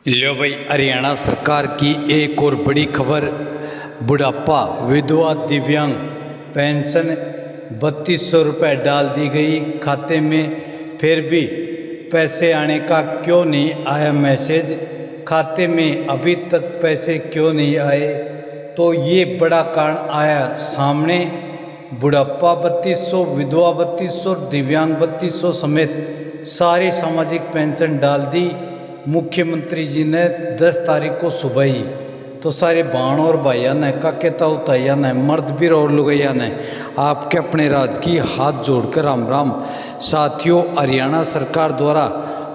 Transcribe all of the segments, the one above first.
लो भाई, हरियाणा सरकार की एक और बड़ी खबर। बुढ़ापा, विधवा, दिव्यांग पेंशन 3200 रुपये डाल दी गई खाते में, फिर भी पैसे आने का क्यों नहीं आया मैसेज? खाते में अभी तक पैसे क्यों नहीं आए? तो ये बड़ा कारण आया सामने। बुढ़ापा 3200, विधवा 3200, दिव्यांग 3200 समेत सारी सामाजिक पेंशन डाल दी मुख्यमंत्री जी ने 10 तारीख को सुबह ही। तो सारे बाण और भाइया ने, काकेता उताइया ने, मर्द बीर और लुगैया ने आपके अपने राज की हाथ जोड़कर राम राम। साथियों, हरियाणा सरकार द्वारा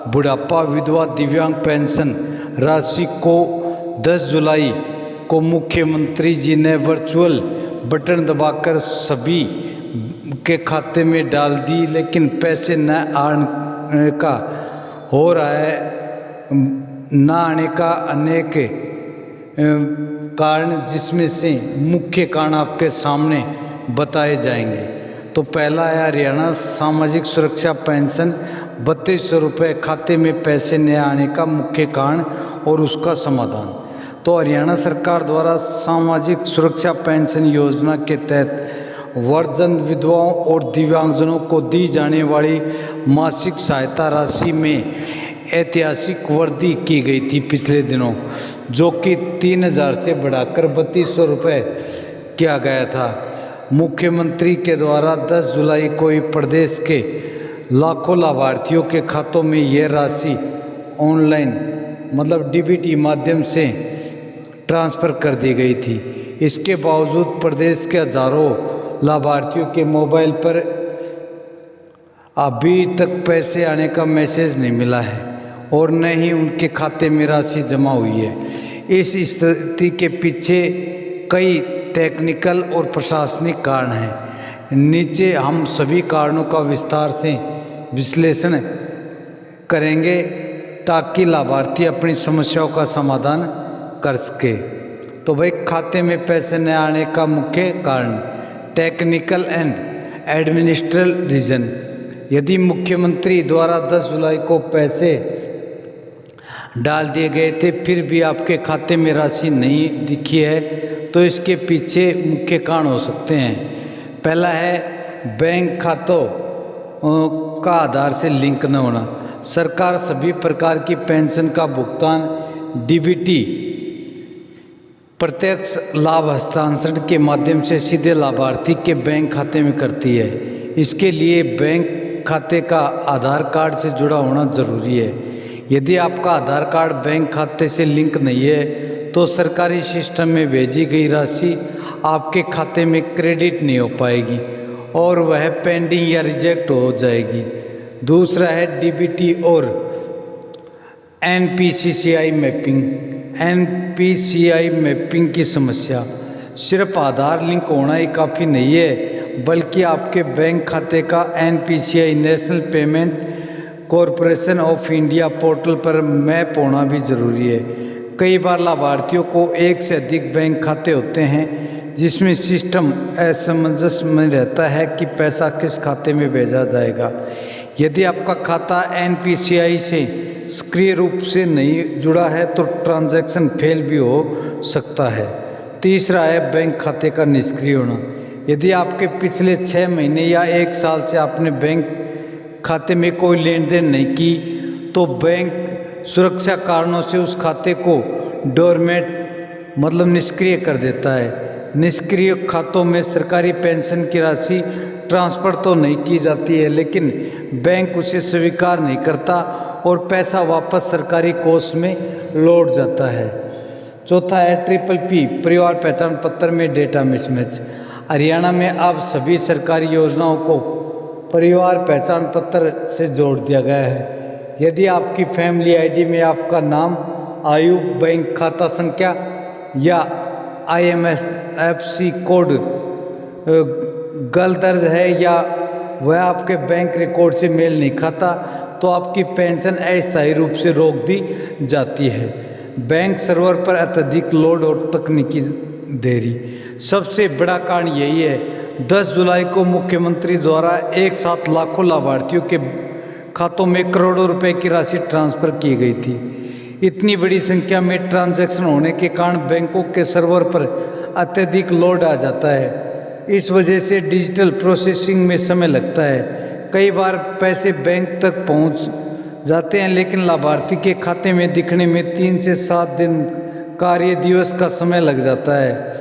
बुढ़ापा, विधवा, दिव्यांग पेंशन राशि को 10 जुलाई को मुख्यमंत्री जी ने वर्चुअल बटन दबाकर सभी के खाते में डाल दी, लेकिन पैसे न आने का हो रहा है, न आने का अनेक कारण, जिसमें से मुख्य कारण आपके सामने बताए जाएंगे। तो पहला है हरियाणा सामाजिक सुरक्षा पेंशन 3200 रुपये खाते में पैसे न आने का मुख्य कारण और उसका समाधान। तो हरियाणा सरकार द्वारा सामाजिक सुरक्षा पेंशन योजना के तहत वर्जन विधवाओं और दिव्यांगजनों को दी जाने वाली मासिक सहायता राशि में ऐतिहासिक वृद्धि की गई थी पिछले दिनों, जो कि 3000 से बढ़ाकर 3200 रुपये किया गया था। मुख्यमंत्री के द्वारा 10 जुलाई को ही प्रदेश के लाखों लाभार्थियों के खातों में यह राशि ऑनलाइन मतलब डीबीटी माध्यम से ट्रांसफ़र कर दी गई थी। इसके बावजूद प्रदेश के हजारों लाभार्थियों के मोबाइल पर अभी तक पैसे आने का मैसेज नहीं मिला है और न ही उनके खाते में राशि जमा हुई है। इस स्थिति के पीछे कई टेक्निकल और प्रशासनिक कारण हैं। नीचे हम सभी कारणों का विस्तार से विश्लेषण करेंगे ताकि लाभार्थी अपनी समस्याओं का समाधान कर सके। तो भाई, खाते में पैसे न आने का मुख्य कारण टेक्निकल एंड एडमिनिस्ट्रेटिव रीजन। यदि मुख्यमंत्री द्वारा 10 जुलाई को पैसे डाल दिए गए थे, फिर भी आपके खाते में राशि नहीं दिखी है, तो इसके पीछे मुख्य कारण हो सकते हैं। पहला है बैंक खातों का आधार से लिंक न होना। सरकार सभी प्रकार की पेंशन का भुगतान डीबीटी प्रत्यक्ष लाभ हस्तांतरण के माध्यम से सीधे लाभार्थी के बैंक खाते में करती है। इसके लिए बैंक खाते का आधार कार्ड से जुड़ा होना जरूरी है। यदि आपका आधार कार्ड बैंक खाते से लिंक नहीं है, तो सरकारी सिस्टम में भेजी गई राशि आपके खाते में क्रेडिट नहीं हो पाएगी और वह पेंडिंग या रिजेक्ट हो जाएगी। दूसरा है डीबीटी और एनपीसीआई मैपिंग। एनपीसीआई मैपिंग की समस्या सिर्फ आधार लिंक होना ही काफ़ी नहीं है, बल्कि आपके बैंक खाते का NPCI national payment corporation of India portal पर मैप होना भी ज़रूरी है। कई बार लाभार्थियों को एक से अधिक बैंक खाते होते हैं, जिसमें सिस्टम असमंजस में रहता है कि पैसा किस खाते में भेजा जाएगा। यदि आपका खाता एनपीसीआई से सक्रिय रूप से नहीं जुड़ा है, तो ट्रांजैक्शन फेल भी हो सकता है। तीसरा है बैंक खाते का निष्क्रिय होना। यदि आपके पिछले 6 महीने या 1 साल से आपने बैंक खाते में कोई लेन देन नहीं की, तो बैंक सुरक्षा कारणों से उस खाते को डोरमेट मतलब निष्क्रिय कर देता है। निष्क्रिय खातों में सरकारी पेंशन की राशि ट्रांसफ़र तो नहीं की जाती है, लेकिन बैंक उसे स्वीकार नहीं करता और पैसा वापस सरकारी कोष में लौट जाता है। चौथा है PPP परिवार पहचान पत्र में डेटा मिसमैच। हरियाणा में अब सभी सरकारी योजनाओं को परिवार पहचान पत्र से जोड़ दिया गया है। यदि आपकी फैमिली आईडी में आपका नाम, आयु, बैंक खाता संख्या या IMFC कोड गलत दर्ज है या वह आपके बैंक रिकॉर्ड से मेल नहीं खाता, तो आपकी पेंशन अस्थायी रूप से रोक दी जाती है। बैंक सर्वर पर अत्यधिक लोड और तकनीकी देरी, सबसे बड़ा कारण यही है। 10 जुलाई को मुख्यमंत्री द्वारा एक साथ लाखों लाभार्थियों के खातों में करोड़ों रुपए की राशि ट्रांसफ़र की गई थी। इतनी बड़ी संख्या में ट्रांजैक्शन होने के कारण बैंकों के सर्वर पर अत्यधिक लोड आ जाता है। इस वजह से डिजिटल प्रोसेसिंग में समय लगता है। कई बार पैसे बैंक तक पहुंच जाते हैं, लेकिन लाभार्थी के खाते में दिखने में 3 से 7 दिन कार्य दिवस का समय लग जाता है।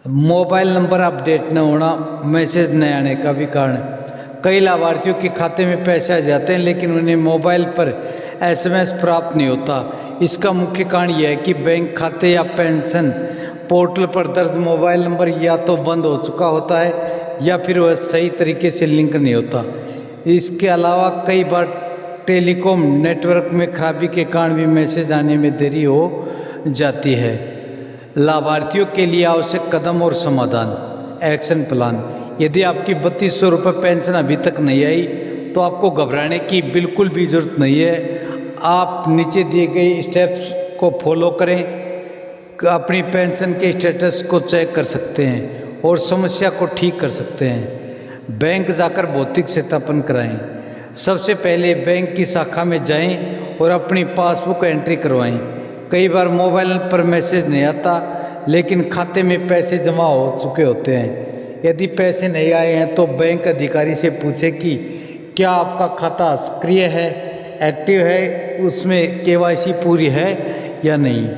मोबाइल नंबर अपडेट न होना, मैसेज न आने का भी कारण। कई लाभार्थियों के खाते में पैसे आ जाते हैं, लेकिन उन्हें मोबाइल पर एसएमएस प्राप्त नहीं होता। इसका मुख्य कारण यह है कि बैंक खाते या पेंशन पोर्टल पर दर्ज मोबाइल नंबर या तो बंद हो चुका होता है या फिर वह सही तरीके से लिंक नहीं होता। इसके अलावा कई बार टेलीकॉम नेटवर्क में खराबी के कारण भी मैसेज आने में देरी हो जाती है। लाभार्थियों के लिए आवश्यक कदम और समाधान। Action plan. यदि आपकी 3200 रुपये पेंशन अभी तक नहीं आई तो आपको घबराने की बिल्कुल भी ज़रूरत नहीं है। आप नीचे दिए गए स्टेप्स को फॉलो करें, अपनी पेंशन के स्टेटस को चेक कर सकते हैं और समस्या को ठीक कर सकते हैं। बैंक जाकर भौतिक सत्यापन कराएं। सबसे पहले बैंक की शाखा में जाएं और अपनी पासबुक एंट्री करवाएं। कई बार मोबाइल पर मैसेज नहीं आता, लेकिन खाते में पैसे जमा हो चुके होते हैं। यदि पैसे नहीं आए हैं तो बैंक अधिकारी से पूछें कि क्या आपका खाता सक्रिय है, एक्टिव है, उसमें केवाईसी पूरी है या नहीं।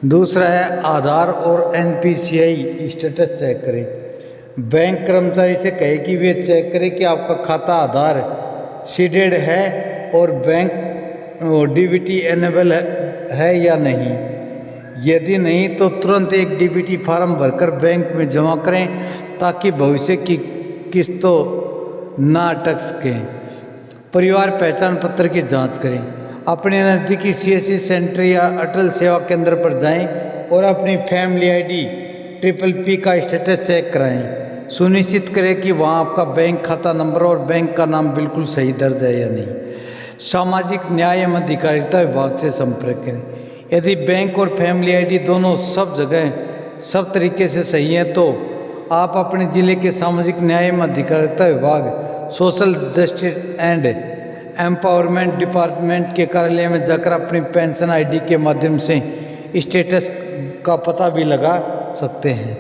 दूसरा है आधार और एनपीसीआई स्टेटस चेक करें। बैंक कर्मचारी से कहे कि वे चेक करें कि आपका खाता आधार सीडेड है और बैंक डीबीटी एनेबल है या नहीं। यदि नहीं तो तुरंत एक डीबीटी फॉर्म भरकर बैंक में जमा करें ताकि भविष्य की किस्तों ना अटक सकें। परिवार पहचान पत्र की जांच करें। अपने नज़दीकी सीएससी सेंटर या अटल सेवा केंद्र पर जाएं और अपनी फैमिली आईडी PPP का स्टेटस चेक कराएं। सुनिश्चित करें कि वहां आपका बैंक खाता नंबर और बैंक का नाम बिल्कुल सही दर्ज है या नहीं। सामाजिक न्याय एवं अधिकारिता विभाग से संपर्क करें। यदि बैंक और फैमिली आईडी दोनों सब जगह सब तरीके से सही हैं तो आप अपने ज़िले के सामाजिक न्याय एवं अधिकारिता विभाग, social justice and empowerment department के कार्यालय में जाकर अपनी पेंशन आईडी के माध्यम से स्टेटस का पता भी लगा सकते हैं।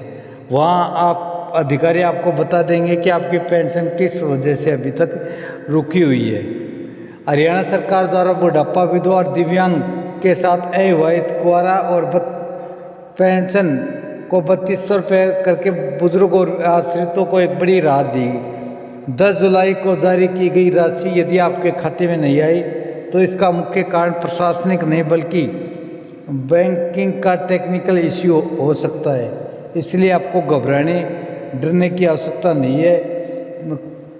वहां आप अधिकारी आपको बता देंगे कि आपकी पेंशन किस वजह से अभी तक रुकी हुई है। हरियाणा सरकार द्वारा बुढ़ापा, विधवा और दिव्यांग के साथ अविवाहित, कुंवारा और पेंशन को 3200 रुपये करके बुजुर्ग और आश्रितों को एक बड़ी राहत दी। 10 जुलाई को जारी की गई राशि यदि आपके खाते में नहीं आई तो इसका मुख्य कारण प्रशासनिक नहीं बल्कि बैंकिंग का टेक्निकल इश्यू हो सकता है। इसलिए आपको घबराने डरने की आवश्यकता नहीं है।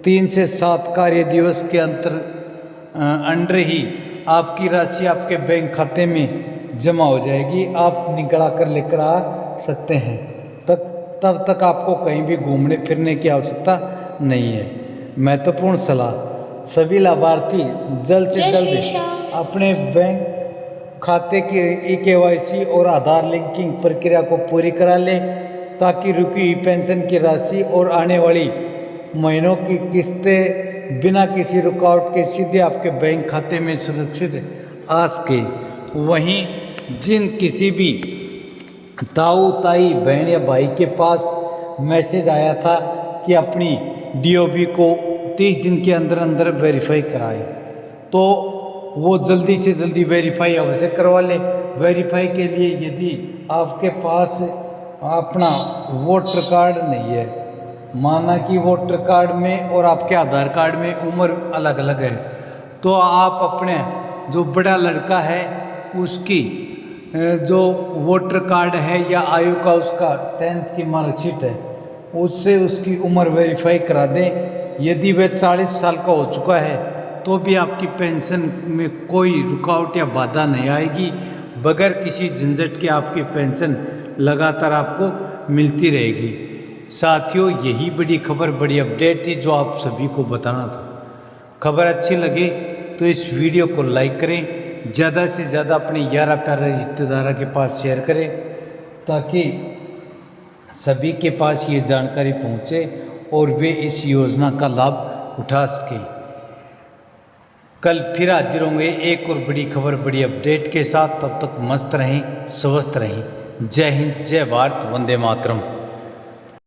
3 से 7 कार्य दिवस के अंदर ही आपकी राशि आपके बैंक खाते में जमा हो जाएगी। आप निकला कर लेकर आ सकते हैं। तब तक आपको कहीं भी घूमने फिरने की आवश्यकता नहीं है। महत्वपूर्ण सलाह। सभी लाभार्थी जल्द से जल्द अपने बैंक खाते की eKYC और आधार लिंकिंग प्रक्रिया को पूरी करा लें ताकि रुकी हुई पेंशन की राशि और आने वाली महीनों की किस्तें बिना किसी रुकावट के सीधे आपके बैंक खाते में सुरक्षित आ सके। वहीं जिन किसी भी ताऊ, ताई, बहन या भाई के पास मैसेज आया था कि अपनी DOB को 30 दिन के अंदर अंदर वेरीफाई कराए तो वो जल्दी से जल्दी वेरीफाई अवश्य करवा ले। वेरीफाई के लिए यदि आपके पास अपना वोटर कार्ड नहीं है, माना कि वोटर कार्ड में और आपके आधार कार्ड में उम्र अलग अलग है, तो आप अपने जो बड़ा लड़का है उसकी जो वोटर कार्ड है या आयु का उसका 10th की मार्कशीट है उससे उसकी उम्र वेरीफाई करा दें। यदि वह 40 साल का हो चुका है तो भी आपकी पेंशन में कोई रुकावट या बाधा नहीं आएगी। बगैर किसी झंझट के आपकी पेंशन लगातार आपको मिलती रहेगी। साथियों, यही बड़ी खबर, बड़ी अपडेट थी जो आप सभी को बताना था। खबर अच्छी लगे तो इस वीडियो को लाइक करें, ज़्यादा से ज़्यादा अपने यारा प्यारे रिश्तेदारों के पास शेयर करें ताकि सभी के पास ये जानकारी पहुँचे और वे इस योजना का लाभ उठा सकें। कल फिर हाजिर होंगे एक और बड़ी खबर बड़ी अपडेट के साथ। तब तक मस्त रहें, स्वस्थ रहें। जय हिंद, जय भारत, वंदे मातरम।